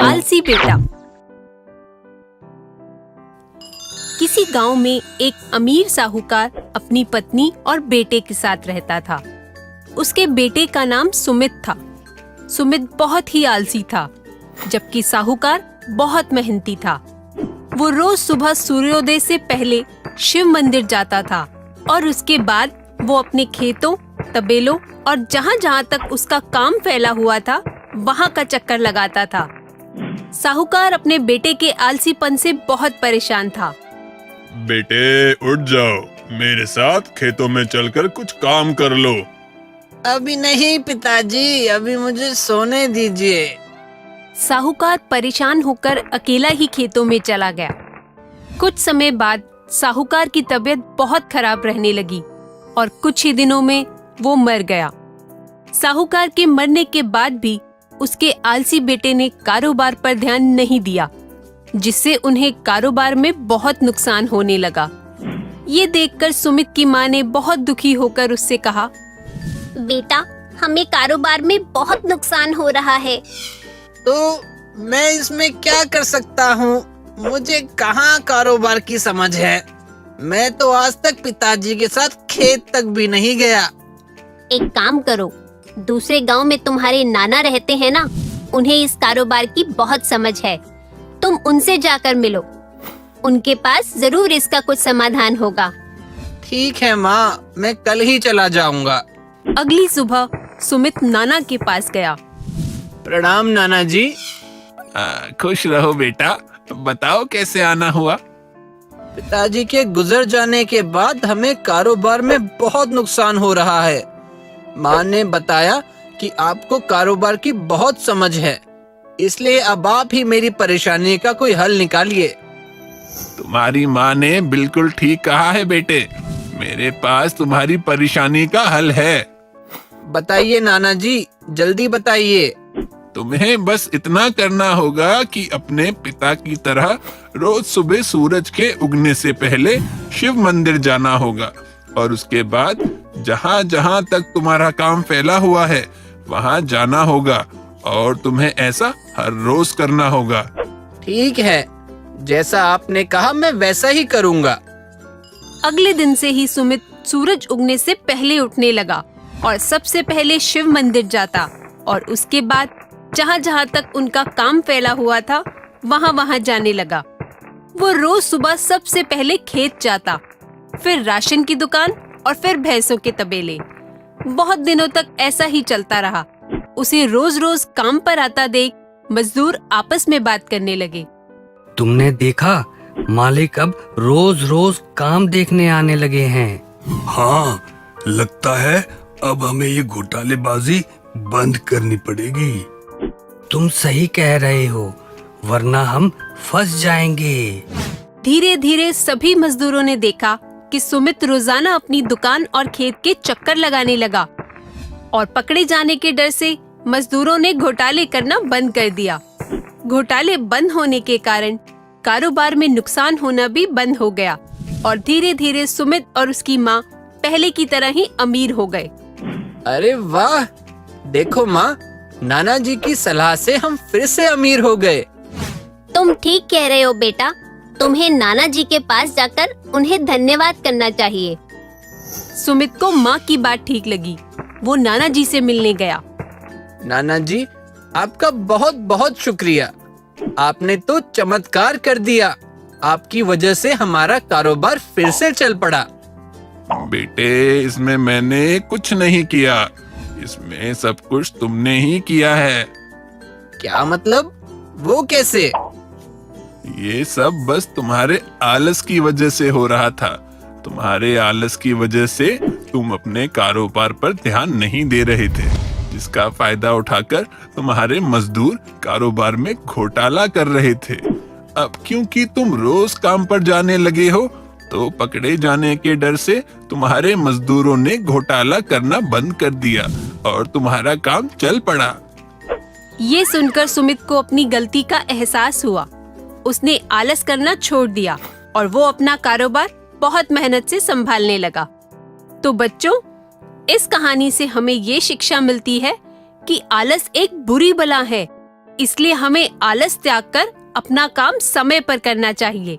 आलसी बेटा। किसी गांव में एक अमीर साहूकार अपनी पत्नी और बेटे के साथ रहता था। उसके बेटे का नाम सुमित था। सुमित बहुत ही आलसी था, जबकि साहूकार बहुत मेहनती था। वो रोज सुबह सूर्योदय से पहले शिव मंदिर जाता था और उसके बाद वो अपने खेतों, तबेलों और जहाँ-जहाँ तक उसका काम फैला हुआ था वहाँ का चक्कर लगाता था। साहूकार अपने बेटे के आलसीपन से बहुत परेशान था। बेटे उठ जाओ, मेरे साथ खेतों में चलकर कुछ काम कर लो। अभी नहीं पिताजी, अभी मुझे सोने दीजिए। साहूकार परेशान होकर अकेला ही खेतों में चला गया। कुछ समय बाद साहूकार की तबीयत बहुत खराब रहने लगी और कुछ ही दिनों में वो मर गया। साहूकार के मरने के बाद भी उसके आलसी बेटे ने कारोबार पर ध्यान नहीं दिया, जिससे उन्हें कारोबार में बहुत नुकसान होने लगा। ये देखकर सुमित की माँ ने बहुत दुखी होकर उससे कहा, बेटा, हमें कारोबार में बहुत नुकसान हो रहा है। तो मैं इसमें क्या कर सकता हूँ? मुझे कहाँ कारोबार की समझ है। मैं तो आज तक पिताजी के साथ खेत तक भी नहीं गया। एक काम करो, दूसरे गांव में तुम्हारे नाना रहते हैं ना, उन्हें इस कारोबार की बहुत समझ है। तुम उनसे जाकर मिलो, उनके पास जरूर इसका कुछ समाधान होगा। ठीक है माँ, मैं कल ही चला जाऊंगा। अगली सुबह सुमित नाना के पास गया। प्रणाम नाना जी। खुश रहो बेटा, बताओ कैसे आना हुआ? पिताजी के गुजर जाने के बाद हमें कारोबार में बहुत नुकसान हो रहा है। माँ ने बताया कि आपको कारोबार की बहुत समझ है, इसलिए अब आप ही मेरी परेशानी का कोई हल निकालिए। तुम्हारी माँ ने बिल्कुल ठीक कहा है बेटे, मेरे पास तुम्हारी परेशानी का हल है। बताइए नाना जी, जल्दी बताइए। तुम्हें बस इतना करना होगा कि अपने पिता की तरह रोज सुबह सूरज के उगने से पहले शिव मंदिर जाना होगा और उसके बाद जहाँ जहाँ तक तुम्हारा काम फैला हुआ है वहाँ जाना होगा और तुम्हें ऐसा हर रोज करना होगा। ठीक है, जैसा आपने कहा मैं वैसा ही करूँगा। अगले दिन से ही सुमित सूरज उगने से पहले उठने लगा और सबसे पहले शिव मंदिर जाता और उसके बाद जहाँ-जहाँ तक उनका काम फैला हुआ था वहाँ-वहाँ जाने लगा। वो रोज सुबह सबसे पहले खेत जाता, फिर राशन की दुकान और फिर भैंसों के तबेले। बहुत दिनों तक ऐसा ही चलता रहा। उसे रोज-रोज काम पर आता देख मजदूर आपस में बात करने लगे। तुमने देखा, मालिक अब रोज रोज काम देखने आने लगे हैं। हाँ, लगता है अब हमें ये घोटालेबाजी बंद करनी पड़ेगी। तुम सही कह रहे हो, वरना हम फंस जाएंगे। धीरे धीरे सभी मजदूरों ने देखा कि सुमित रोजाना अपनी दुकान और खेत के चक्कर लगाने लगा और पकड़े जाने के डर से मजदूरों ने घोटाले करना बंद कर दिया। घोटाले बंद होने के कारण कारोबार में नुकसान होना भी बंद हो गया और धीरे धीरे सुमित और उसकी माँ पहले की तरह ही अमीर हो गए। अरे वाह, देखो माँ, नाना जी की सलाह से हम फिर से अमीर हो गए। तुम ठीक कह रहे हो बेटा, तुम्हें नाना जी के पास जाकर उन्हें धन्यवाद करना चाहिए। सुमित को माँ की बात ठीक लगी। वो नाना जी से मिलने गया। नाना जी, आपका बहुत बहुत शुक्रिया। आपने तो चमत्कार कर दिया। आपकी वजह से हमारा कारोबार फिर से चल पड़ा। बेटे, इसमें मैंने कुछ नहीं किया, इसमें सब कुछ तुमने ही किया है। क्या मतलब? वो कैसे? ये सब बस तुम्हारे आलस की वजह से हो रहा था। तुम्हारे आलस की वजह से तुम अपने कारोबार पर ध्यान नहीं दे रहे थे, जिसका फायदा उठाकर तुम्हारे मजदूर कारोबार में घोटाला कर रहे थे। अब क्योंकि तुम रोज काम पर जाने लगे हो, तो पकड़े जाने के डर से तुम्हारे मजदूरों ने घोटाला करना बंद कर दिया और तुम्हारा काम चल पड़ा। ये सुनकर सुमित को अपनी गलती का एहसास हुआ। उसने आलस करना छोड़ दिया और वो अपना कारोबार बहुत मेहनत से संभालने लगा। तो बच्चों, इस कहानी से हमें ये शिक्षा मिलती है कि आलस एक बुरी बला है। इसलिए हमें आलस त्याग कर अपना काम समय पर करना चाहिए।